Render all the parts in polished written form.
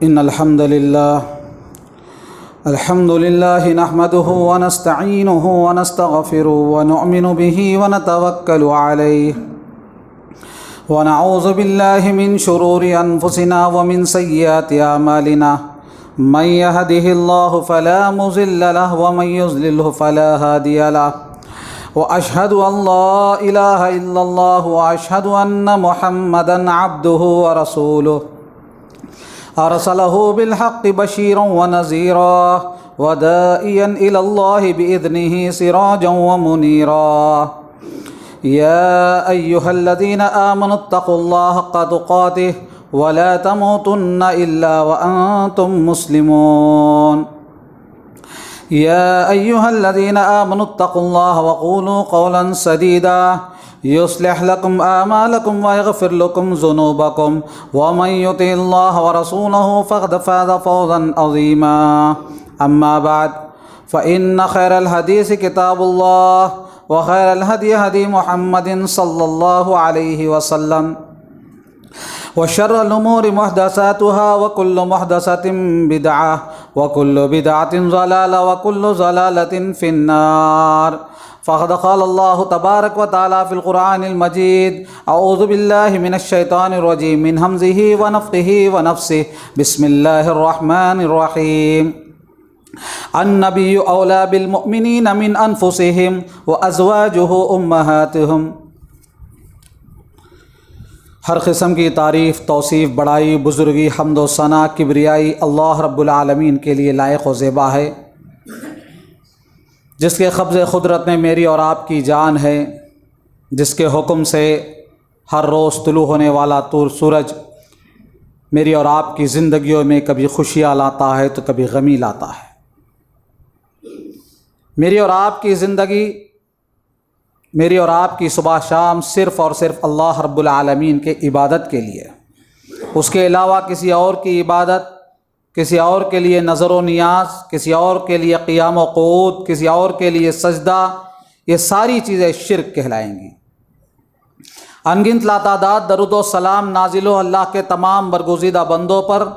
إن الحمد لله نحمده ونستعينه ونستغفره ونؤمن به ونتوكل عليه ونعوذ بالله من شرور أنفسنا ومن سيئات أعمالنا من يهده الله فلا مضل له ومن يضلل فلا هادي له وأشهد أن لا إله إلا الله وأشهد أن محمدا عبده ورسوله أرسله بالحق بشيرا ونذيرا وداعيا إلى الله بإذنه سراجا ومنيرا يا أيها الذين آمنوا اتقوا الله حق تقاته ولا تموتن إلا وأنتم مسلمون يا أيها الذين آمنوا اتقوا الله وقولوا قولا سديدا يصلح لكم أعمالكم ويغفر لكم ذنوبكم ومن يطع الله ورسوله فقد فاز فوزا عظيما أما بعد فإن خير الحديث كتاب الله وخير الهدي هدي محمد صلى الله عليه وسلم وشر الأمور محدثاتها وكل محدثة بدعة وكل بدعة ضلالة وكل ضلالة في النار فقد قال الله تبارك وتعالى في القرآن المجيد أعوذ بالله من الشيطان الرجيم من همزه ونفخه ونفسه بسم الله الرحمن الرحيم النبي أولى بالمؤمنين من أنفسهم وأزواجه أمهاتهم ہر قسم کی تعریف، توصیف، بڑائی، بزرگی، حمد و ثنا، کبریائی اللہ رب العالمین کے لیے لائق و زیبا ہے، جس کے قبض قدرت میں میری اور آپ کی جان ہے، جس کے حکم سے ہر روز طلوع ہونے والا سورج میری اور آپ کی زندگیوں میں کبھی خوشیاں لاتا ہے تو کبھی غمی لاتا ہے۔ میری اور آپ کی زندگی، میری اور آپ کی صبح شام صرف اور صرف اللہ رب العالمین کے عبادت کے لیے، اس کے علاوہ کسی اور کی عبادت، کسی اور کے لیے نظر و نیاز، کسی اور کے لیے قیام و قعود، کسی اور کے لیے سجدہ، یہ ساری چیزیں شرک کہلائیں گی۔ انگنت لاتعداد درود و سلام نازل ہو اللہ کے تمام برگزیدہ بندوں پر،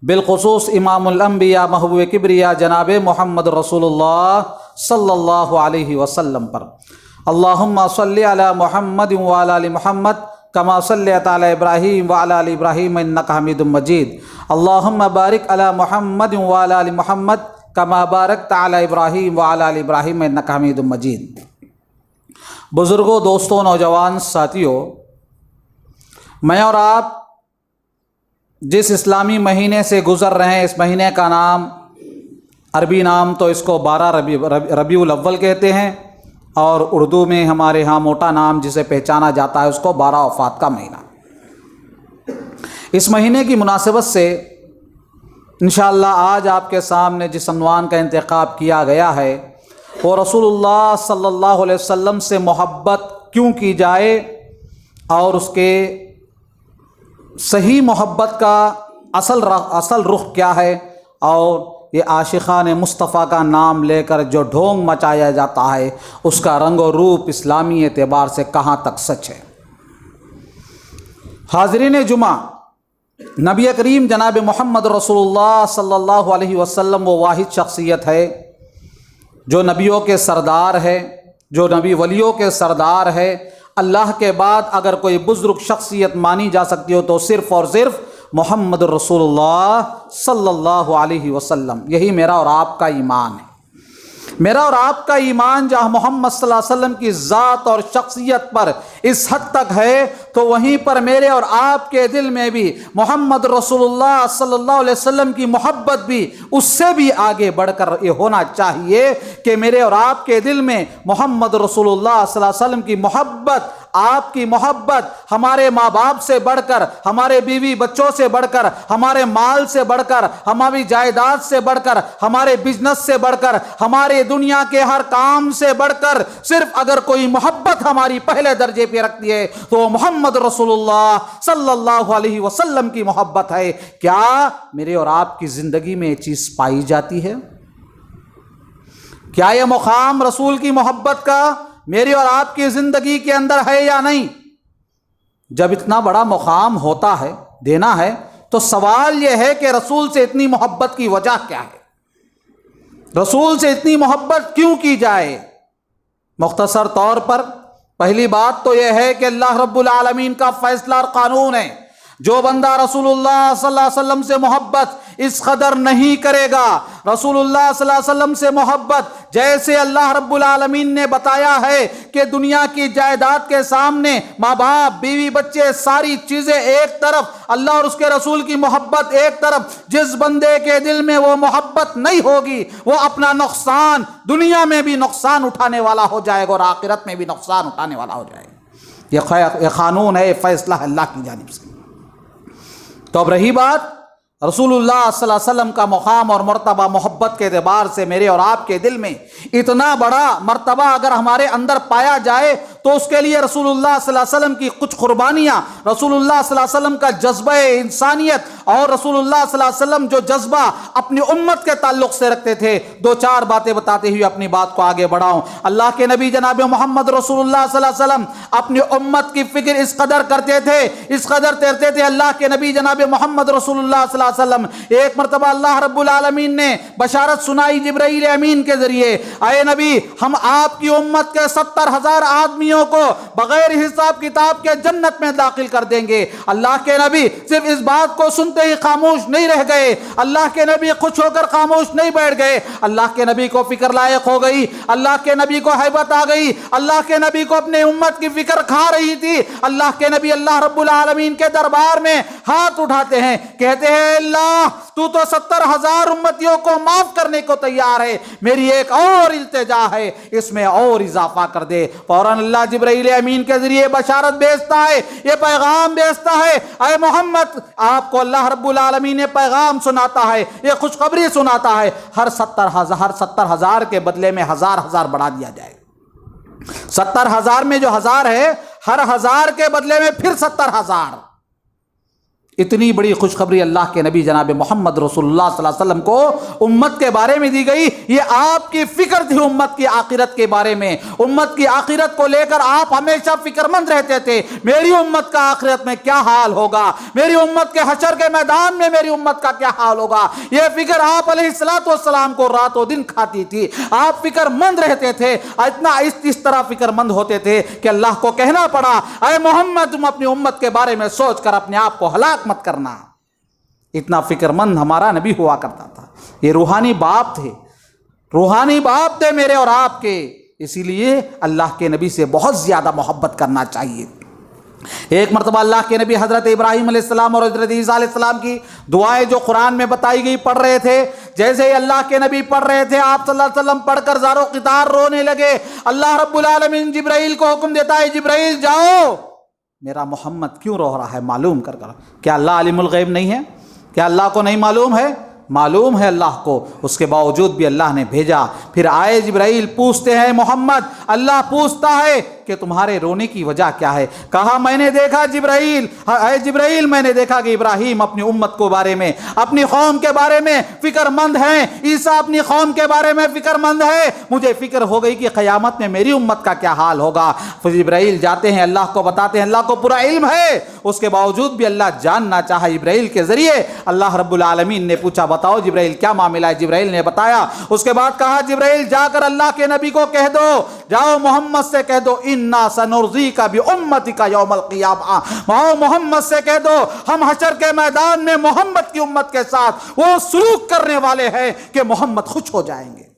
بالخصوص امام الانبیاء محبوب کبریا جناب محمد رسول اللہ صلی اللہ علیہ وسلم پر۔ اللہم صلی علی محمد وعلی آل محمد کما صلیت علی ابراہیم وعلی آل ابراہیم انک حمید مجید۔ اللہم بارک علی محمد وعلی آل محمد کما بارکت علی ابراہیم وعلی آل ابراہیم انک حمید مجید۔ بزرگوں، دوستوں، نوجوان ساتھیوں، میں اور آپ جس اسلامی مہینے سے گزر رہے ہیں، اس مہینے کا نام، عربی نام تو اس کو 12 ربیع الاول کہتے ہیں، اور اردو میں ہمارے ہاں موٹا نام جسے پہچانا جاتا ہے اس کو 12 وفات کا مہینہ۔ اس مہینے کی مناسبت سے انشاءاللہ آج آپ کے سامنے جس عنوان کا انتخاب کیا گیا ہے وہ رسول اللہ صلی اللہ علیہ وسلم سے محبت کیوں کی جائے، اور اس کے صحیح محبت کا اصل رخ کیا ہے، اور یہ عاشقان مصطفیٰ کا نام لے کر جو ڈھونگ مچایا جاتا ہے اس کا رنگ و روپ اسلامی اعتبار سے کہاں تک سچ ہے۔ حاضرین جمعہ، نبی کریم جناب محمد رسول اللہ صلی اللہ علیہ وسلم وہ واحد شخصیت ہے جو نبیوں کے سردار ہے، جو نبی ولیوں کے سردار ہے۔ اللہ کے بعد اگر کوئی بزرگ شخصیت مانی جا سکتی ہو تو صرف اور صرف محمد رسول اللہ صلی اللہ علیہ وسلم۔ یہی میرا اور آپ کا ایمان ہے۔ میرا اور آپ کا ایمان جہاں محمد صلی اللہ علیہ وسلم کی ذات اور شخصیت پر اس حد تک ہے تو وہیں پر میرے اور آپ کے دل میں بھی محمد رسول اللہ صلی اللہ علیہ وسلم کی محبت بھی اس سے بھی آگے بڑھ کر یہ ہونا چاہیے کہ میرے اور آپ کے دل میں محمد رسول اللہ صلی اللہ علیہ وسلم کی محبت، آپ کی محبت ہمارے ماں باپ سے بڑھ کر، ہمارے بیوی بچوں سے بڑھ کر، ہمارے مال سے بڑھ کر، ہماری جائیداد سے بڑھ کر، ہمارے بزنس سے بڑھ کر، ہمارے دنیا کے ہر کام سے بڑھ کر صرف اگر کوئی محبت ہماری پہلے درجے پہ رکھتی ہے تو محمد رسول اللہ صلی اللہ علیہ وسلم کی محبت ہے۔ کیا میرے اور آپ کی زندگی میں یہ چیز پائی جاتی ہے؟ کیا یہ مقام رسول کی محبت کا میری اور آپ کی زندگی کے اندر ہے یا نہیں؟ جب اتنا بڑا مقام ہوتا ہے، دینا ہے، تو سوال یہ ہے کہ رسول سے اتنی محبت کی وجہ کیا ہے؟ رسول سے اتنی محبت کیوں کی جائے؟ مختصر طور پر پہلی بات تو یہ ہے کہ اللہ رب العالمین کا فیصلہ اور قانون ہے، جو بندہ رسول اللہ صلی اللہ علیہ وسلم سے محبت اس قدر نہیں کرے گا، رسول اللہ صلی اللہ علیہ وسلم سے محبت جیسے اللہ رب العالمین نے بتایا ہے کہ دنیا کی جائیداد کے سامنے ماں باپ بیوی بچے ساری چیزیں ایک طرف، اللہ اور اس کے رسول کی محبت ایک طرف، جس بندے کے دل میں وہ محبت نہیں ہوگی وہ اپنا نقصان دنیا میں بھی نقصان اٹھانے والا ہو جائے گا اور آخرت میں بھی نقصان اٹھانے والا ہو جائے گا۔ یہ قانون ہے، یہ فیصلہ ہے اللہ کی جانب سے۔ تو اب رہی بات رسول اللہ صلی اللہ علیہ وسلم کا مقام اور مرتبہ، محبت کے اعتبار سے میرے اور آپ کے دل میں اتنا بڑا مرتبہ اگر ہمارے اندر پایا جائے تو اس کے لیے رسول اللہ صلی اللہ علیہ وسلم کی کچھ قربانیاں، رسول اللہ صلی اللہ علیہ وسلم کا جذبہ انسانیت اور رسول اللہ صلی اللہ علیہ وسلم جو جذبہ اپنی امت کے تعلق سے رکھتے تھے، دو چار باتیں بتاتے ہوئے اپنی بات کو آگے بڑھاؤں۔ اللہ کے نبی جناب محمد رسول اللہ صلی اللہ علیہ وسلم اپنی امت کی فکر اس قدر کرتے تھے، اس قدر کرتے تھے۔ اللہ کے نبی جناب محمد رسول اللہ صلی اللہ علیہ وسلم ایک مرتبہ اللہ رب العالمین نے بشارت سنائی جبرائیل امین کے ذریعے، اے نبی ہم آپ کی امت کے 70,000 آدمیوں کو بغیر حساب کتاب کے جنت میں داخل کر دیں گے۔ اللہ کے نبی صرف اس بات کو سنتے ہی خاموش نہیں رہ گئے، اللہ کے نبی خوش ہو کر خاموش نہیں بیٹھ گئے، اللہ کے نبی کو فکر لائق ہو گئی، اللہ کے نبی کو ہیبت آ گئی، اللہ کے نبی کو اپنے امت کی فکر کھا رہی تھی۔ اللہ کے نبی اللہ رب العالمین کے دربار میں ہاتھ اٹھاتے ہیں، کہتے ہیں اللہ تو 70,000 امتیوں کو معاف کرنے کو تیار ہے، میری ایک اور التجا ہے، اس میں اور اضافہ کر دے۔ فوراً اللہ جبرائیل امین کے ذریعے بشارت بھیجتا ہے، یہ پیغام بھیجتا ہے، اے محمد آپ کو اللہ رب العالمین نے پیغام سناتا ہے، یہ خوشخبری سناتا ہے، ہر 70,000 کے بدلے میں 1,000 بڑھا دیا جائے گا۔ 70,000 میں جو 1000 ہے، ہر 1000 کے بدلے میں پھر 70,000۔ اتنی بڑی خوشخبری اللہ کے نبی جناب محمد رسول اللہ صلی اللہ علیہ وسلم کو امت کے بارے میں دی گئی۔ یہ آپ کی فکر تھی امت کی آخرت کے بارے میں، امت کی آخرت کو لے کر آپ ہمیشہ فکر مند رہتے تھے، میری امت کا آخرت میں کیا حال ہوگا، میری امت کے حشر کے میدان میں میری امت کا کیا حال ہوگا۔ یہ فکر آپ علیہ الصلوۃ والسلام کو رات و دن کھاتی تھی، آپ فکر مند رہتے تھے، اتنا اس طرح فکر مند ہوتے تھے کہ اللہ کو کہنا پڑا، اے محمد تم اپنی امت کے بارے میں سوچ کر اپنے آپ کو ہلاک مت کرنا۔ اتنا فکر مند ہمارا نبی ہوا کرتا تھا۔ یہ روحانی باپ تھے، روحانی باپ تھے میرے اور آپ کے، اسی لیے اللہ کے نبی سے بہت زیادہ محبت کرنا چاہیے۔ ایک مرتبہ اللہ کے نبی حضرت ابراہیم علیہ السلام اور حضرت عیسیٰ علیہ السلام کی دعائیں جو قرآن میں بتائی گئی پڑھ رہے تھے، جیسے ہی اللہ کے نبی پڑھ رہے تھے آپ صلی اللہ علیہ وسلم پڑھ کر زار و قطار رونے لگے۔ اللہ رب العالمین جبرائیل کو حکم دیتا ہے، جبرائیل جاؤ میرا محمد کیوں رو رہا ہے معلوم کر۔ کیا اللہ عالم الغیب نہیں ہے؟ کیا اللہ کو نہیں معلوم ہے؟ معلوم ہے اللہ کو، اس کے باوجود بھی اللہ نے بھیجا۔ پھر آئے جبرائیل، پوچھتے ہیں محمد، اللہ پوچھتا ہے کہ تمہارے رونے کی وجہ کیا ہے؟ کہا میں نے دیکھا جبرائیل، اے جبرائیل میں نے دیکھا کہ ابراہیم اپنی امت کو بارے میں، اپنی قوم کے بارے میں فکر مند ہیں، عیسیٰ اپنی قوم کے بارے میں فکر مند ہے، مجھے فکر ہو گئی کہ قیامت میں میری امت کا کیا حال ہوگا۔ پھر جبرائیل جاتے ہیں، اللہ کو بتاتے ہیں، اللہ کو پورا علم ہے، اس کے باوجود بھی اللہ جاننا چاہا جبرائیل کے ذریعے۔ اللہ رب العالمین نے پوچھا بتاؤ جبرائیل کیا معاملہ ہے؟ جبرائیل نے بتایا۔ اس کے بعد کہا جبرائیل جا کر اللہ کے نبی کو کہہ دو، جاؤ محمد سے کہہ دو انا سنرضیک بامتک یوم القیامہ، محمد سے کہہ دو ہم حشر کے میدان میں محمد کی امت کے ساتھ وہ سلوک کرنے والے ہیں کہ محمد خوش ہو جائیں گے۔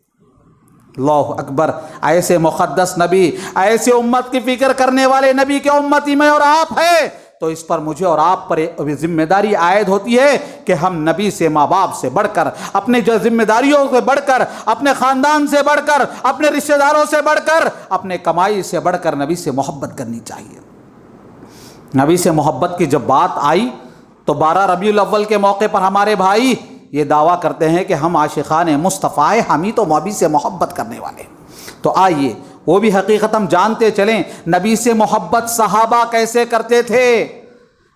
اللہ اکبر! ایسے مقدس نبی، ایسے امت کی فکر کرنے والے نبی کے امتی میں اور آپ ہیں، تو اس پر مجھے اور آپ پر ذمہ داری عائد ہوتی ہے کہ ہم نبی سے، ماں باپ سے بڑھ کر، اپنے جو ذمہ داریوں سے بڑھ کر، اپنے خاندان سے بڑھ کر، اپنے رشتہ داروں سے بڑھ کر، اپنے کمائی سے بڑھ کر نبی سے محبت کرنی چاہیے۔ نبی سے محبت کی جب بات آئی تو 12 ربیع الاول کے موقع پر ہمارے بھائی یہ دعویٰ کرتے ہیں کہ ہم عاشقان مصطفیٰ، ہم ہی تو نبی سے محبت کرنے والے۔ تو آئیے وہ بھی حقیقت ہم جانتے چلیں، نبی سے محبت صحابہ کیسے کرتے تھے،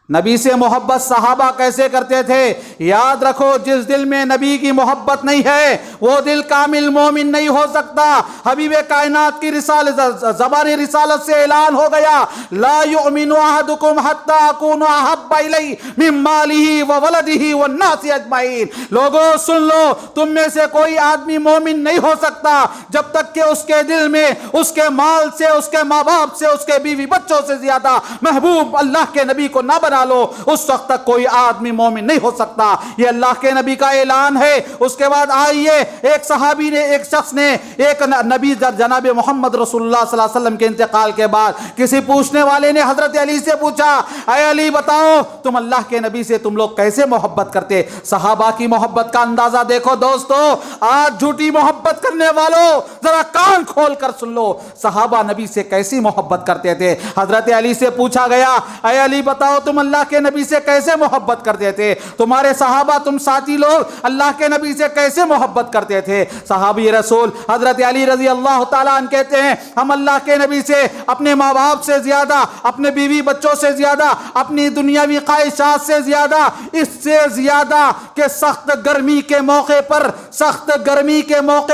نبی سے محبت صحابہ کیسے کرتے تھے؟ یاد رکھو، جس دل میں نبی کی محبت نہیں ہے وہ دل کامل مومن نہیں ہو سکتا۔ حبیب کائنات کی زبان رسالت سے اعلان ہو گیا، لا یؤمن احدکم حتی اکون احب الیہ من مالہ وولدہ والناس اجمعین۔ لوگوں سن لو، تم میں سے کوئی آدمی مومن نہیں ہو سکتا جب تک کہ اس کے دل میں اس کے مال سے، اس کے ماں باپ سے، اس کے بیوی بچوں سے زیادہ محبوب اللہ کے نبی کو نہ بنا لو، اس وقت تک کوئی آدمی مومن نہیں ہو سکتا۔ یہ اللہ کے نبی کا اعلان ہے۔ اس کے بعد آئیے، ایک صحابی نے، ایک شخص نے، ایک نبی جناب محمد رسول اللہ صلی اللہ علیہ وسلم کے انتقال کے بعد کسی پوچھنے والے نے حضرت علی سے پوچھا، اے علی بتاؤ تم اللہ کے نبی سے تم لوگ کیسے محبت کرتے؟ صحابہ کی محبت کا اندازہ دیکھو دوستو۔ آج جھوٹی محبت کرنے والوں ذرا کان کھول کر سن لو، صحابہ نبی سے کیسی محبت کرتے تھے۔ حضرت علی سے پوچھا گیا، اے علی بتاؤ تم اللہ کے نبی سے کیسے محبت کرتے تھے؟ تمہارے صحابہ، تم ساتھی لوگ اللہ کے نبی سے کیسے محبت کرتے تھے؟ صحابی رسول حضرت علی رضی اللہ تعالیٰ عنہ کہتے ہیں، ہم اللہ کے نبی سے اپنے ماں باپ سے زیادہ، اپنے بیوی بچوں سے زیادہ، اپنی دنیاوی خواہشات سے زیادہ، اس سے زیادہ کہ سخت گرمی کے موقع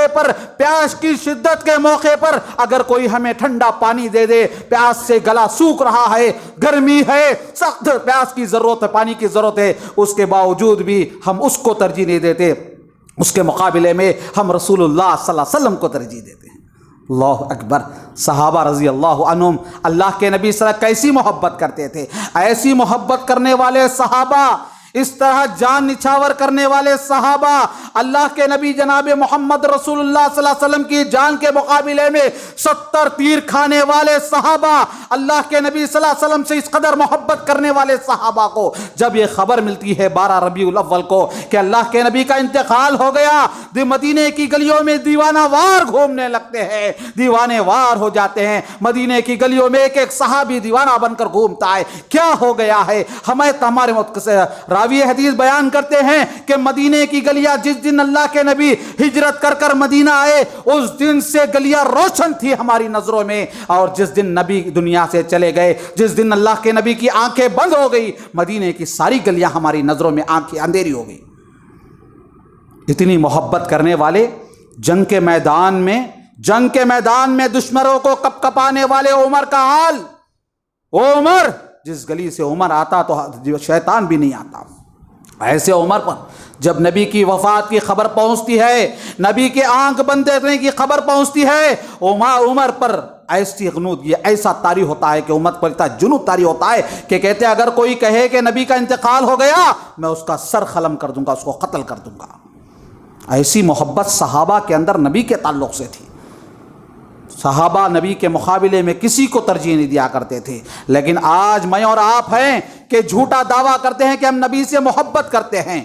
پر، پیاس کی شدت کے موقع پر اگر کوئی ہمیں ٹھنڈا پانی دے دے، پیاس سے گلا سوکھ رہا ہے، گرمی ہے، سخت پیاس کی ضرورت ہے، پانی کی ضرورت ہے، اس کے باوجود بھی ہم اس کو ترجیح نہیں دیتے، اس کے مقابلے میں ہم رسول اللہ صلی اللہ علیہ وسلم کو ترجیح دیتے ہیں۔ اللہ اکبر۔ صحابہ رضی اللہ عنہم اللہ کے نبی صلی اللہ علیہ وسلم کیسی محبت کرتے تھے؟ ایسی محبت کرنے والے صحابہ، اس طرح جان نچھاور کرنے والے صحابہ، اللہ کے نبی جناب محمد رسول اللہ صلی اللہ علیہ وسلم کی جان کے مقابلے میں 70 تیر کھانے والے صحابہ، اللہ کے نبی صلی اللہ علیہ وسلم سے اس قدر محبت کرنے والے صحابہ کو جب یہ خبر ملتی ہے 12 ربیع الاول کو کہ اللہ کے نبی کا انتقال ہو گیا، مدینے کی گلیوں میں دیوانہ وار گھومنے لگتے ہیں، دیوانے وار ہو جاتے ہیں۔ مدینے کی گلیوں میں ایک ایک صحابی دیوانہ بن کر گھومتا ہے، کیا ہو گیا ہے؟ ہمارے راوی حدیث بیان کرتے ہیں کہ مدینے کی گلیاں جس دن اللہ کے نبی ہجرت کر کر مدینہ آئے اس دن سے گلیاں روشن تھی ہماری نظروں میں، اور جس دن نبی دنیا سے چلے گئے، جس دن اللہ کے نبی کی آنکھیں بند ہو گئی، مدینے کی ساری گلیاں ہماری نظروں میں آنکھیں اندھیری ہو گئی۔ اتنی محبت کرنے والے، جنگ کے میدان میں دشمنوں کو کپ کپانے والے عمر کا حال، عمر جس گلی سے عمر آتا تو شیطان بھی نہیں آتا، ایسے عمر پر جب نبی کی وفات کی خبر پہنچتی ہے، نبی کے آنکھ بند کرنے کی خبر پہنچتی ہے، عمر پر ایسی غنود، یہ ایسا طاری ہوتا ہے کہ عمر پر اتنا جنون طاری ہوتا ہے کہ کہتے ہیں اگر کوئی کہے کہ نبی کا انتقال ہو گیا میں اس کا سر قلم کر دوں گا، اس کو قتل کر دوں گا۔ ایسی محبت صحابہ کے اندر نبی کے تعلق سے تھی۔ صحابہ نبی کے مقابلے میں کسی کو ترجیح نہیں دیا کرتے تھے، لیکن آج میں اور آپ ہیں کہ جھوٹا دعویٰ کرتے ہیں کہ ہم نبی سے محبت کرتے ہیں۔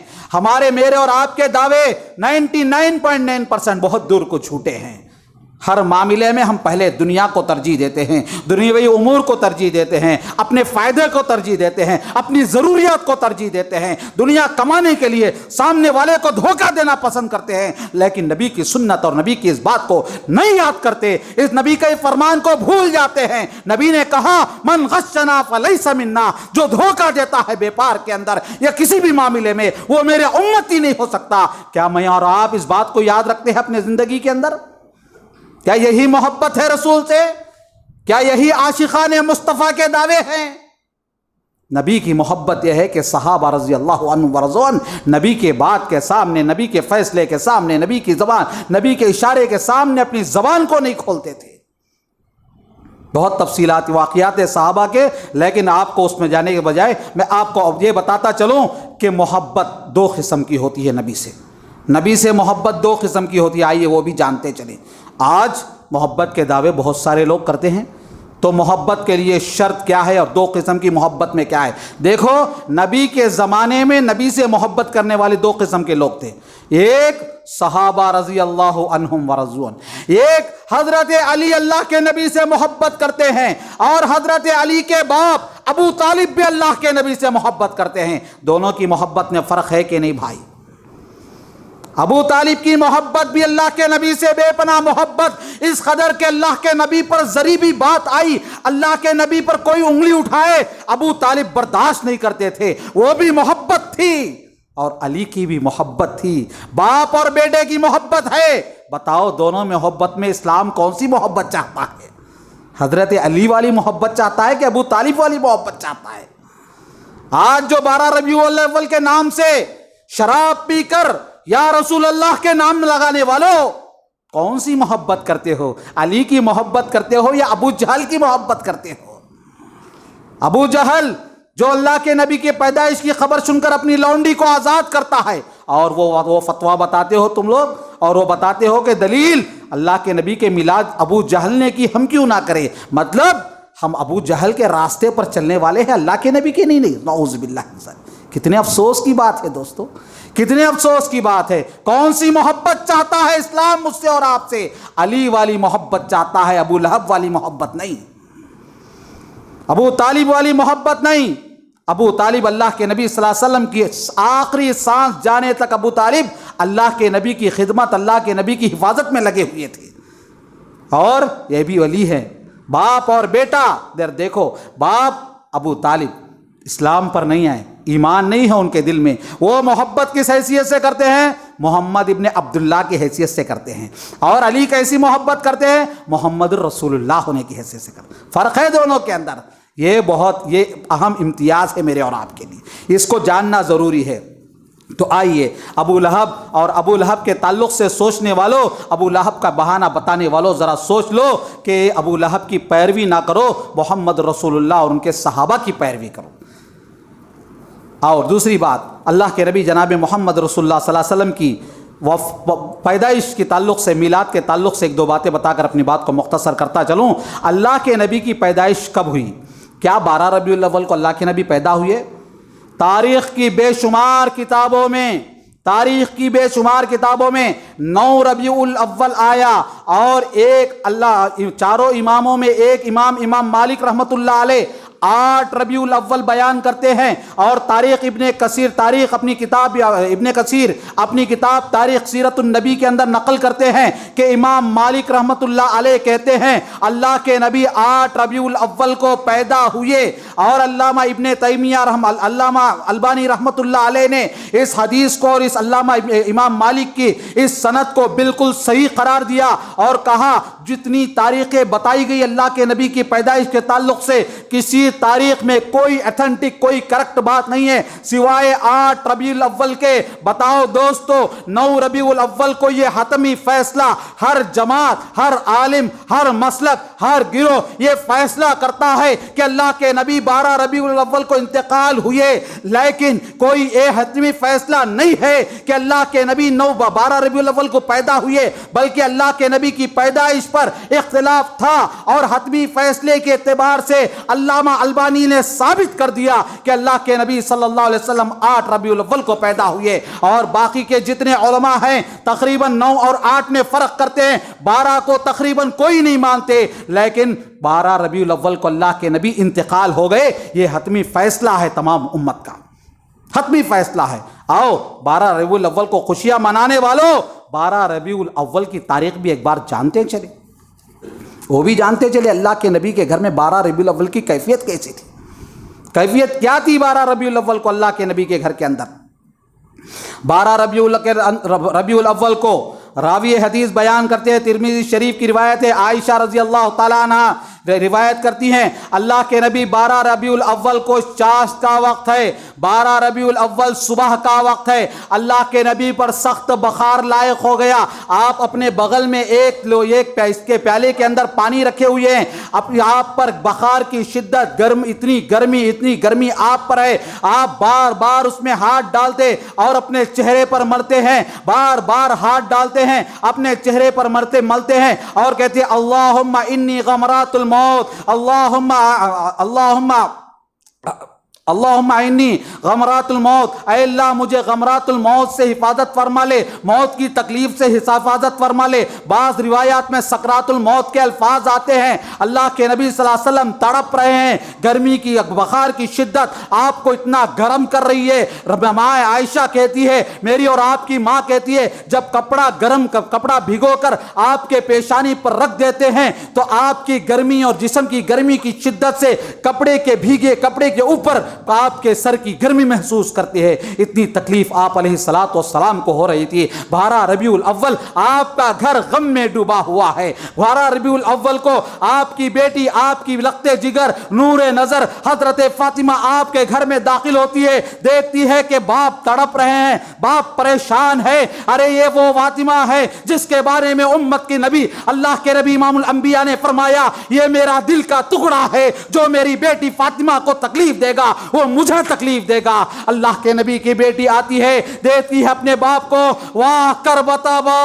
میرے اور آپ کے دعوے 99.9% بہت دور کو جھوٹے ہیں۔ ہر معاملے میں ہم پہلے دنیا کو ترجیح دیتے ہیں، دنیاوی امور کو ترجیح دیتے ہیں، اپنے فائدے کو ترجیح دیتے ہیں، اپنی ضروریات کو ترجیح دیتے ہیں، دنیا کمانے کے لیے سامنے والے کو دھوکہ دینا پسند کرتے ہیں، لیکن نبی کی سنت اور نبی کی اس بات کو نہیں یاد کرتے، اس نبی کے فرمان کو بھول جاتے ہیں۔ نبی نے کہا من غشنا فلیس منا، جو دھوکہ دیتا ہے بیپار کے اندر یا کسی بھی معاملے میں وہ میرے امتی نہیں ہو سکتا۔ کیا میں اور آپ اس بات کو یاد رکھتے ہیں اپنے زندگی کے اندر؟ کیا یہی محبت ہے رسول سے؟ کیا یہی عاشقان مصطفیٰ کے دعوے ہیں؟ نبی کی محبت یہ ہے کہ صحابہ رضی اللہ عنہ ورضوان نبی کے بات کے سامنے، نبی کے فیصلے کے سامنے، نبی کی زبان، نبی کے اشارے کے سامنے اپنی زبان کو نہیں کھولتے تھے۔ بہت تفصیلات واقعات صحابہ کے، لیکن آپ کو اس میں جانے کے بجائے میں آپ کو یہ بتاتا چلوں کہ محبت 2 قسم کی ہوتی ہے نبی سے محبت 2 قسم کی ہوتی ہے، آئیے وہ بھی جانتے چلیں۔ آج محبت کے دعوے بہت سارے لوگ کرتے ہیں، تو محبت کے لیے شرط کیا ہے اور 2 قسم کی محبت میں کیا ہے؟ دیکھو، نبی کے زمانے میں نبی سے محبت کرنے والے 2 قسم کے لوگ تھے، ایک صحابہ رضی اللہ عنہم ورضوان، ایک حضرت علی اللہ کے نبی سے محبت کرتے ہیں، اور حضرت علی کے باپ ابو طالب بھی اللہ کے نبی سے محبت کرتے ہیں۔ دونوں کی محبت میں فرق ہے کہ نہیں بھائی؟ ابو طالب کی محبت بھی اللہ کے نبی سے بے پناہ محبت، اس قدر کہ اللہ کے نبی پر ذری بھی بات آئی، اللہ کے نبی پر کوئی انگلی اٹھائے ابو طالب برداشت نہیں کرتے تھے، وہ بھی محبت تھی۔ اور علی کی بھی محبت تھی، باپ اور بیٹے کی محبت ہے۔ بتاؤ دونوں محبت میں اسلام کون سی محبت چاہتا ہے؟ حضرت علی والی محبت چاہتا ہے کہ ابو طالب والی محبت چاہتا ہے؟ آج جو 12 ربیع الاول کے نام سے شراب پی کر یا رسول اللہ کے نام لگانے والوں، کون سی محبت کرتے ہو؟ علی کی محبت کرتے ہو یا ابو جہل کی محبت کرتے ہو؟ ابو جہل جو اللہ کے نبی کے پیدائش کی خبر سن کر اپنی لونڈی کو آزاد کرتا ہے، اور وہ فتویٰ بتاتے ہو تم لوگ، اور وہ بتاتے ہو کہ دلیل اللہ کے نبی کے میلاد ابو جہل نے کی، ہم کیوں نہ کریں؟ مطلب ہم ابو جہل کے راستے پر چلنے والے ہیں، اللہ کے نبی کے نہیں۔ نعوذ باللہ من ذالک۔ کتنے افسوس کی بات ہے دوستو، کتنے افسوس کی بات ہے۔ کون سی محبت چاہتا ہے اسلام مجھ سے اور آپ سے؟ علی والی محبت چاہتا ہے، ابو لہب والی محبت نہیں، ابو طالب والی محبت نہیں۔ ابو طالب اللہ کے نبی صلی اللہ علیہ وسلم کی آخری سانس جانے تک ابو طالب اللہ کے نبی کی خدمت، اللہ کے نبی کی حفاظت میں لگے ہوئے تھے، اور یہ بھی ولی ہے، باپ اور بیٹا۔ دیکھو باپ ابو طالب اسلام پر نہیں آئے، ایمان نہیں ہے ان کے دل میں، وہ محبت کس حیثیت سے کرتے ہیں؟ محمد ابن عبداللہ کی حیثیت سے کرتے ہیں۔ اور علی کیسی محبت کرتے ہیں؟ محمد الرسول اللہ ہونے کی حیثیت سے کرتے ہیں۔ فرق ہے دونوں کے اندر، یہ اہم امتیاز ہے میرے اور آپ کے لیے، اس کو جاننا ضروری ہے۔ تو آئیے ابو لہب اور ابو لہب کے تعلق سے سوچنے والوں، ابو لہب کا بہانہ بتانے والوں، ذرا سوچ لو کہ ابو لہب کی پیروی نہ کرو، محمد رسول اللہ اور ان کے صحابہ کی پیروی کرو۔ اور دوسری بات، اللہ کے نبی جناب محمد رسول اللہ صلی اللہ علیہ وسلم کی پیدائش کے تعلق سے، میلاد کے تعلق سے ایک دو باتیں بتا کر اپنی بات کو مختصر کرتا چلوں۔ اللہ کے نبی کی پیدائش کب ہوئی؟ کیا 12 ربیع الاول کو اللہ کے نبی پیدا ہوئے؟ تاریخ کی بے شمار کتابوں میں 9 ربیع الاول آیا، اور چاروں اماموں میں ایک امام مالک رحمۃ اللہ علیہ 8 ربیع الاول بیان کرتے ہیں، اور ابن کثیر اپنی کتاب تاریخ سیرت النبی کے اندر نقل کرتے ہیں کہ امام مالک رحمت اللہ علیہ کہتے ہیں اللہ کے نبی 8 ربیع الاول کو پیدا ہوئے۔ اور علامہ ابن تیمیہ علامہ البانی رحمت اللہ علیہ نے اس حدیث کو اور اس علامہ امام مالک کی اس سند کو بالکل صحیح قرار دیا، اور کہا جتنی تاریخیں بتائی گئی اللہ کے نبی کی پیدائش کے تعلق سے، کسی تاریخ میں کوئی ایتھنٹک، کوئی کریکٹ بات نہیں ہے سوائے 8 ربیع الاول کے۔ بتاؤ دوستو، 9 ربیع الاول کو یہ حتمی فیصلہ ہر جماعت، ہر عالم، ہر مسلک، ہر گروہ یہ فیصلہ کرتا ہے کہ اللہ کے نبی 12 ربیع الاول کو انتقال ہوئے، لیکن کوئی یہ حتمی فیصلہ نہیں ہے کہ اللہ کے نبی 12 ربیع الاول کو پیدا ہوئے، بلکہ اللہ کے نبی کی پیدائش پر اختلاف تھا، اور حتمی فیصلے کے اعتبار سے علامہ البانی نے ثابت کر دیا کہ اللہ کے نبی صلی اللہ علیہ وسلم 8 ربیع الاول کو پیدا ہوئے۔ اور باقی کے جتنے علماء ہیں تقریباً 9 اور 8 میں فرق کرتے ہیں، 12 کو تقریباً کوئی نہیں مانتے، لیکن 12 ربیع الاول کو اللہ کے نبی انتقال ہو گئے، یہ حتمی فیصلہ ہے تمام امت کا، حتمی فیصلہ ہے۔ آؤ 12 ربیع الاول کو خوشیاں منانے والوں، 12 ربیع الاول کی تاریخ بھی ایک بار جانتے چلے، وہ بھی جانتے چلے اللہ کے نبی کے گھر میں 12 ربیع الاول کی کیفیت کیسی تھی، کیفیت کیا تھی 12 ربیع الاول کو اللہ کے نبی کے گھر کے اندر۔ 12 ربیع الاول کو راوی حدیث بیان کرتے ہیں، ترمذی شریف کی روایت ہے، عائشہ رضی اللہ تعالیٰ عنہ روایت کرتی ہیں اللہ کے نبی 12 ربیع الاول کو چاشت کا وقت ہے، 12 ربیع الاول صبح کا وقت ہے، اللہ کے نبی پر سخت بخار لائق ہو گیا، آپ اپنے بغل میں ایک اس کے پیالے کے اندر پانی رکھے ہوئے ہیں، آپ پر بخار کی شدت، اتنی گرمی آپ پر ہے، آپ بار بار اس میں ہاتھ ڈالتے اور اپنے چہرے پر ملتے ہیں، بار بار ہاتھ ڈالتے ہیں اپنے چہرے پر ملتے ہیں اور کہتے ہیں اللہم انی غمرات الموت، اللہم اللہم اعنی غمرات الموت، اے اللہ مجھے غمرات الموت سے حفاظت فرما لے، موت کی تکلیف سے حفاظت فرما لے۔ بعض روایات میں سکرات الموت کے الفاظ آتے ہیں، اللہ کے نبی صلی اللہ علیہ وسلم تڑپ رہے ہیں، گرمی کی بخار کی شدت آپ کو اتنا گرم کر رہی ہے۔ ماں عائشہ کہتی ہے، میری اور آپ کی ماں کہتی ہے، جب کپڑا بھگو کر آپ کے پیشانی پر رکھ دیتے ہیں تو آپ کی گرمی اور جسم کی گرمی کی شدت سے کپڑے کے بھیگے کپڑے کے اوپر آپ کے سر کی گرمی محسوس کرتے ہیں۔ اتنی تکلیف آپ علیہ الصلوۃ والسلام کو ہو رہی تھی۔ 12 ربیع الاول آپ کا گھر غم میں ڈوبا ہوا ہے۔ 12 ربیع الاول کو آپ کی بیٹی، آپ کی لخت جگر، نور نظر حضرت فاطمہ آپ کے گھر میں داخل ہوتی ہے، دیکھتی ہے کہ باپ تڑپ رہے ہیں، باپ پریشان ہے۔ ارے یہ وہ فاطمہ ہے جس کے بارے میں امت کے نبی، اللہ کے نبی امام الانبیاء نے فرمایا، یہ میرا دل کا ٹکڑا ہے، جو میری بیٹی فاطمہ کو تکلیف دے گا وہ مجھے تکلیف دے گا۔ اللہ کے نبی کی بیٹی آتی ہے، دیتی ہے اپنے باپ کو، واہ کربتا با،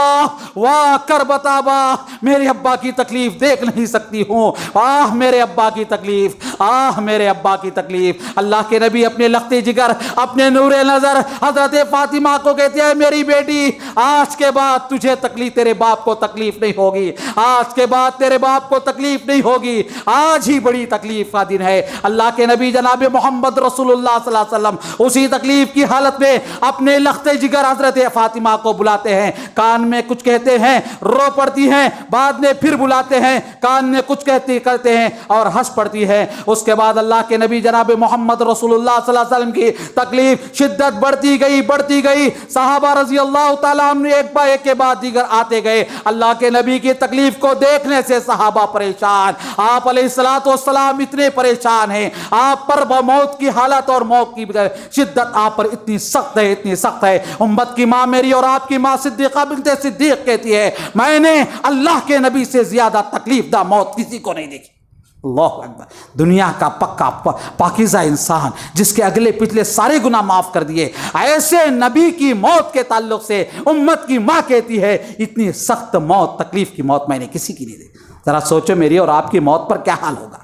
واہ کربتا با، میرے ابا کی تکلیف دیکھ نہیں سکتی ہوں، آہ میرے ابا کی تکلیف، آہ میرے ابا کی تکلیف۔ اللہ کے نبی اپنے لخت جگر، اپنے نور نظر حضرت فاطمہ کو کہتے ہیں، میری بیٹی آج کے بعد تجھے تکلیف، تیرے باپ کو تکلیف نہیں ہوگی، آج کے بعد تیرے باپ کو تکلیف نہیں ہوگی، آج ہی بڑی تکلیف کا دن ہے۔ اللہ کے نبی جناب محمد رسول اللہ صلی اللہ علیہ وسلم اسی تکلیف کی حالت میں اپنے لخت جگر حضرت فاطمہ کو بلاتے ہیں، کان میں کچھ کہتے ہیں، رو پڑتی ہیں، بعد میں پھر بلاتے ہیں، کان میں کچھ کرتے ہیں اور ہنس پڑتی ہے۔ اس کے بعد اللہ کے نبی جناب محمد رسول اللہ صلی اللہ علیہ وسلم کی تکلیف شدت بڑھتی گئی، صحابہ رضی اللہ تعالیٰ عنہ ایک کے بعد دیگر آتے گئے۔ اللہ کے نبی کی تکلیف کو دیکھنے سے صحابہ پریشان، آپ علیہ الصلوۃ والسلام اتنے پریشان ہیں، آپ پر موت کی حالت اور موت کی شدت آپ پر اتنی سخت ہے۔ امت کی ماں، میری اور آپ کی ماں صدیقہ بنت صدیق کہتی ہے، میں نے اللہ کے نبی سے زیادہ تکلیف دہ موت کسی کو نہیں دیکھی۔ اللہ اکبر۔ دنیا کا پکا پاکیزہ انسان جس کے اگلے پچھلے سارے گناہ معاف کر دیے، ایسے نبی کی موت کے تعلق سے امت کی ماں کہتی ہے، اتنی سخت موت، تکلیف کی موت میں نے کسی کی نہیں دیکھی۔ ذرا سوچو میری اور آپ کی موت پر کیا حال ہوگا۔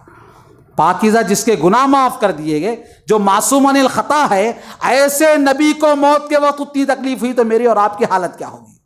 پاکیزہ جس کے گناہ معاف کر دیے گئے، جو معصوم عن الخطا ہے، ایسے نبی کو موت کے وقت اتنی تکلیف ہوئی تو میری اور آپ کی حالت کیا ہوگی۔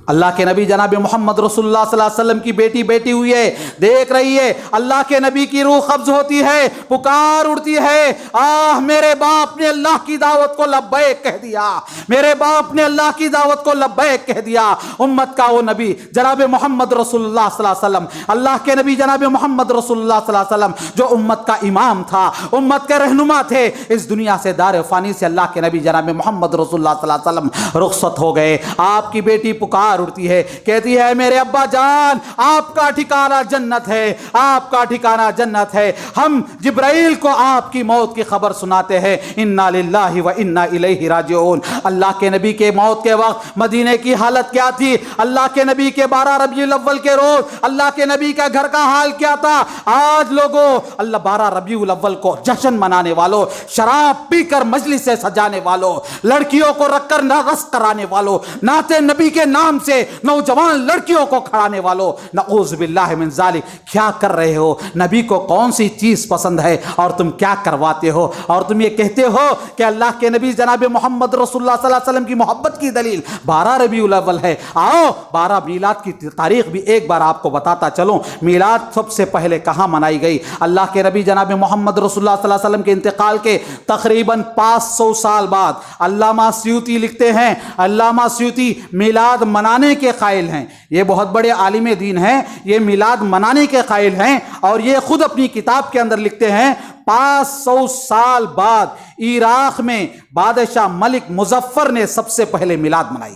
اللہ کے نبی جناب محمد رسول اللہ صلی اللہ علیہ وسلم کی بیٹی ہوئی ہے، دیکھ رہی ہے، اللہ کے نبی کی روح قبض ہوتی ہے، پکار اڑتی ہے، آہ میرے باپ نے اللہ کی دعوت کو لبیک کہہ دیا، میرے باپ نے اللہ کی دعوت کو لبیک کہہ دیا۔ امت کا وہ نبی جناب محمد رسول اللہ صلی اللہ علیہ وسلم، اللہ کے نبی جناب محمد رسول اللہ صلی اللہ علیہ وسلم جو امت کا امام تھا، امت کے رہنما تھے، اس دنیا سے دار فانی سے اللہ کے نبی جناب محمد رسول اللہ صلی اللہ علیہ وسلم رخصت ہو گئے۔ آپ کی بیٹی پکار اڑتی ہے، کہتی ہے، میرے ابا جان آپ کا ٹھکانہ جنت ہے، آپ کا ٹھکانہ جنت ہے۔ ہم جبرائیل کو آپ کی موت کی خبر سناتے ہیں، انا للہ و انا الیہ راجعون۔ اللہ کے نبی کے موت کے وقت مدینے کی حالت کیا تھی؟ اللہ کے نبی کے 12 ربیع الاول کے روز اللہ کے نبی کا گھر کا حال کیا تھا؟ آج لوگوں، اللہ 12 ربیع الاول کو جشن منانے والوں، شراب پی کر مجلس سے سجانے والوں، لڑکیوں کو رکھ کر رقص کرانے والوں، نعت نبی کے نام سے نوجوان لڑکیوں کو کھڑانے والوں، نعوذ باللہ من ذالک، کیا کر رہے ہو؟ نبی کو کون سی چیز پسند ہے اور تم کیا کرواتے ہو؟ اور تم یہ کہتے ہو کہ اللہ کے نبی جناب محمد رسول اللہ صلی اللہ علیہ وسلم کی محبت کی دلیل 12 ربیع الاول ہے۔ آؤ 12 میلاد کی تاریخ بھی ایک بار آپ کو بتاتا چلوں۔ میلاد سب سے پہلے کہاں منائی گئی؟ اللہ کے نبی جناب محمد رسول اللہ صلی اللہ علیہ وسلم کے انتقال کے تقریباً 500 سال بعد علامہ سیوطی لکھتے ہیں، علامہ سیوطی میلاد منانے کے قائل ہیں، یہ بہت بڑے عالم دین ہیں، یہ میلاد منانے کے قائل ہیں، اور یہ خود اپنی کتاب کے اندر لکھتے ہیں 500 سال بعد عراق میں بادشاہ ملک مظفر نے سب سے پہلے میلاد منائی،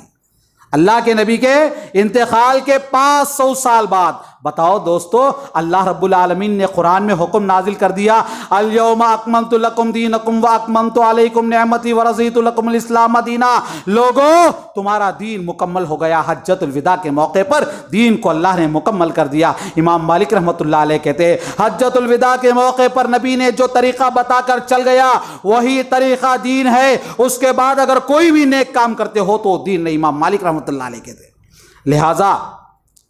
اللہ کے نبی کے انتقال کے 500 سال بعد۔ بتاؤ دوستو، اللہ رب العالمین نے قرآن میں حکم نازل کر دیا، الیوم اکملت لکم دینکم واکملت علیکم نعمتی ورضیت لکم الاسلام دینا۔ لوگوں، تمہارا دین مکمل ہو گیا۔ حجۃ الوداع کے موقع پر دین کو اللہ نے مکمل کر دیا۔ امام مالک رحمۃ اللہ علیہ کہتے ہیں، حجۃ الوداع کے موقع پر نبی نے جو طریقہ بتا کر چل گیا وہی طریقہ دین ہے، اس کے بعد اگر کوئی بھی نیک کام کرتے ہو تو دین نہیں۔ امام مالک رحمۃ اللہ علیہ کہتے ہیں، لہٰذا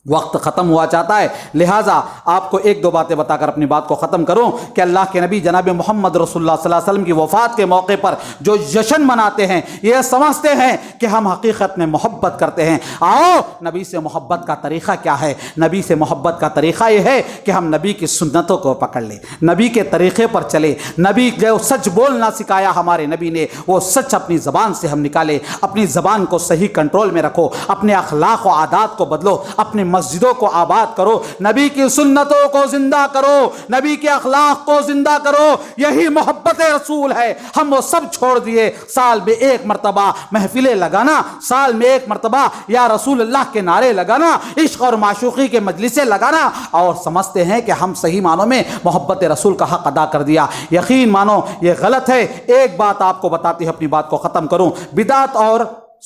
وقت ختم ہوا چاہتا ہے، لہٰذا آپ کو ایک دو باتیں بتا کر اپنی بات کو ختم کروں کہ اللہ کے نبی جناب محمد رسول اللہ صلی اللہ علیہ وسلم کی وفات کے موقع پر جو جشن مناتے ہیں، یہ سمجھتے ہیں کہ ہم حقیقت میں محبت کرتے ہیں۔ آؤ، نبی سے محبت کا طریقہ کیا ہے؟ نبی سے محبت کا طریقہ یہ ہے کہ ہم نبی کی سنتوں کو پکڑ لیں، نبی کے طریقے پر چلیں۔ نبی جو سچ بولنا سکھایا ہمارے نبی نے، وہ سچ اپنی زبان سے ہم نکالیں۔ اپنی زبان کو صحیح کنٹرول میں رکھو، اپنے اخلاق و عادات کو بدلو، اپنی مسجدوں کو آباد کرو، نبی کی سنتوں کو زندہ کرو، نبی کے اخلاق کو زندہ کرو۔ یہی محبت رسول ہے۔ ہم وہ سب چھوڑ دیے، سال میں ایک مرتبہ محفلیں لگانا، سال میں ایک مرتبہ یا رسول اللہ کے نعرے لگانا، عشق اور معشوقی کے مجلسیں لگانا، اور سمجھتے ہیں کہ ہم صحیح معنوں میں محبت رسول کا حق ادا کر دیا۔ یقین مانو یہ غلط ہے۔ ایک بات آپ کو بتاتے ہیں، اپنی بات کو ختم کروں۔ بدعت اور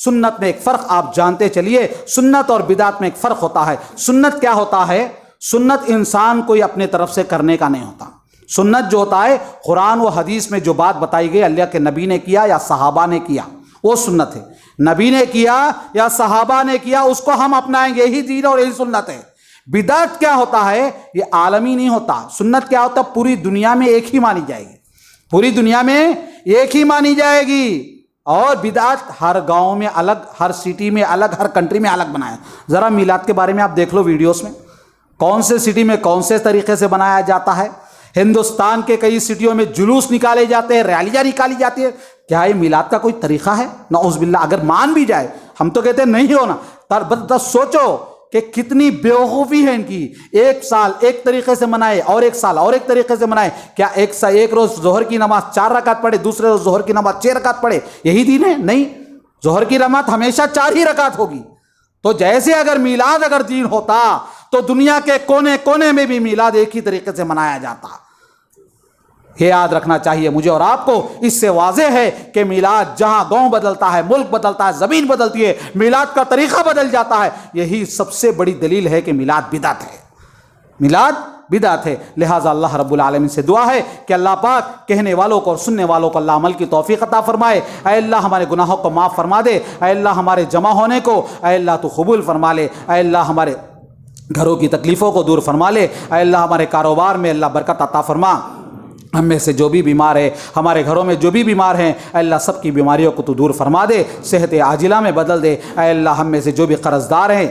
سنت میں ایک فرق آپ جانتے چلیے۔ سنت اور بدعت میں ایک فرق ہوتا ہے۔ سنت کیا ہوتا ہے؟ سنت انسان کوئی اپنے طرف سے کرنے کا نہیں ہوتا۔ سنت جو ہوتا ہے، قرآن و حدیث میں جو بات بتائی گئی، اللہ کے نبی نے کیا یا صحابہ نے کیا، وہ سنت ہے۔ نبی نے کیا یا صحابہ نے کیا، اس کو ہم اپنائیں گے، یہی دین اور یہی سنت ہے۔ بدعت کیا ہوتا ہے؟ یہ عالمی نہیں ہوتا۔ سنت کیا ہوتا ہے؟ پوری دنیا میں ایک ہی مانی جائے گی، پوری دنیا میں ایک ہی مانی جائے گی۔ اور بدعت ہر گاؤں میں الگ، ہر سٹی میں الگ، ہر کنٹری میں الگ بنایا۔ ذرا میلاد کے بارے میں آپ دیکھ لو ویڈیوز میں، کون سے سٹی میں کون سے طریقے سے بنایا جاتا ہے۔ ہندوستان کے کئی سٹیوں میں جلوس نکالے جاتے ہیں، ریلیاں نکالی جاتی ہے۔ کیا یہ میلاد کا کوئی طریقہ ہے؟ نعوذ باللہ۔ اگر مان بھی جائے، ہم تو کہتے ہیں نہیں ہونا، تب سوچو کہ کتنی بیوقوفی ہے ان کی۔ ایک سال ایک طریقے سے منائے، اور ایک سال اور ایک طریقے سے منائے۔ کیا ایک روز ظہر کی نماز 4 رکعت پڑھے، دوسرے روز ظہر کی نماز 6 رکعت پڑھے؟ یہی دین ہے؟ نہیں، ظہر کی نماز ہمیشہ 4 ہی رکعت ہوگی۔ تو جیسے اگر میلاد اگر دین ہوتا تو دنیا کے کونے کونے میں بھی میلاد ایک ہی طریقے سے منایا جاتا۔ یہ یاد رکھنا چاہیے مجھے اور آپ کو۔ اس سے واضح ہے کہ میلاد جہاں گاؤں بدلتا ہے، ملک بدلتا ہے، زمین بدلتی ہے، میلاد کا طریقہ بدل جاتا ہے۔ یہی سب سے بڑی دلیل ہے کہ میلاد بدعت ہے، میلاد بدعت ہے۔ لہٰذا اللہ رب العالمین سے دعا ہے کہ اللہ پاک کہنے والوں کو اور سننے والوں کو اللہ عمل کی توفیق عطا فرمائے۔ اے اللہ ہمارے گناہوں کو معاف فرما دے۔ اے اللہ ہمارے جمع ہونے کو اے اللہ تو قبول فرما لے۔ اے اللہ ہمارے گھروں کی تکلیفوں کو دور فرما لے۔ اے اللہ ہمارے کاروبار میں اللہ برکت عطا فرما۔ ہم میں سے جو بھی بیمار ہے، ہمارے گھروں میں جو بھی بیمار ہیں، اے اللہ سب کی بیماریوں کو تو دور فرما دے، صحت عاجلہ میں بدل دے۔ اے اللہ ہم میں سے جو بھی قرض دار ہیں،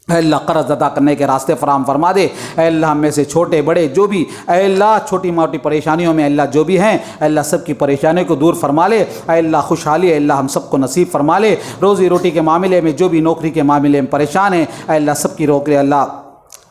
اے اللہ قرض ادا کرنے کے راستے فراہم فرما دے۔ اے اللہ ہم میں سے چھوٹے بڑے جو بھی اے اللہ چھوٹی موٹی پریشانیوں میں اللہ جو بھی ہیں، اے اللہ سب کی پریشانیوں کو دور فرما لے۔ اے اللہ خوشحالی اے اللہ ہم سب کو نصیب فرما لے۔ روزی روٹی کے معاملے میں جو بھی نوکری کے معاملے میں پریشان ہیں، اے اللہ سب کی روک لے، اللہ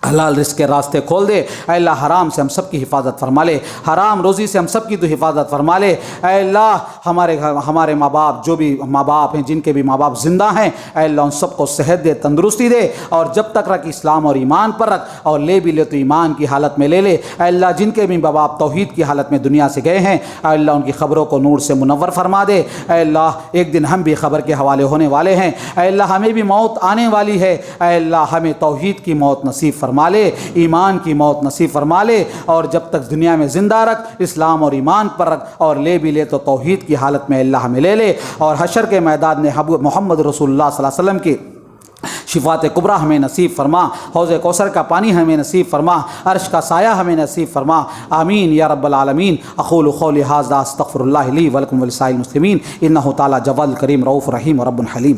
حلال رزق کے راستے کھول دے۔ اے اللہ حرام سے ہم سب کی حفاظت فرما لے، حرام روزی سے ہم سب کی تو حفاظت فرما لے۔ اے اللہ ہمارے ماں باپ جو بھی ماں باپ ہیں، جن کے بھی ماں باپ زندہ ہیں، اے اللہ ان سب کو صحت دے، تندرستی دے، اور جب تک رکھ اسلام اور ایمان پر رکھ، اور لے بھی لے تو ایمان کی حالت میں لے لے۔ اے اللہ جن کے بھی ماں باپ توحید کی حالت میں دنیا سے گئے ہیں، اے اللہ ان کی خبروں کو نور سے منور فرما دے۔ اے اللہ ایک دن ہم بھی خبر کے حوالے ہونے والے ہیں، اے اللہ ہمیں بھی موت آنے والی ہے۔ اے اللہ ہمیں توحید کی موت نصیب فرما لے، ایمان کی موت نصیب فرما لے، اور جب تک دنیا میں زندہ رکھ، اسلام اور ایمان پر رکھ، اور لے بھی لے تو توحید کی حالت میں اللہ ہمیں لے لے، اور حشر کے میدان میں محمد رسول اللہ صلی اللہ علیہ وسلم کی شفاعت کبریٰ ہمیں نصیب فرما، حوض کوثر کا پانی ہمیں نصیب فرما، عرش کا سایہ ہمیں نصیب فرما۔ آمین یا رب العالمین۔ اقول قولی ھذا استغفر اللہ لی ولکم ولسائر المسلمین، انہ تعالی جواد کریم رؤوف رحیم ورب حلیم۔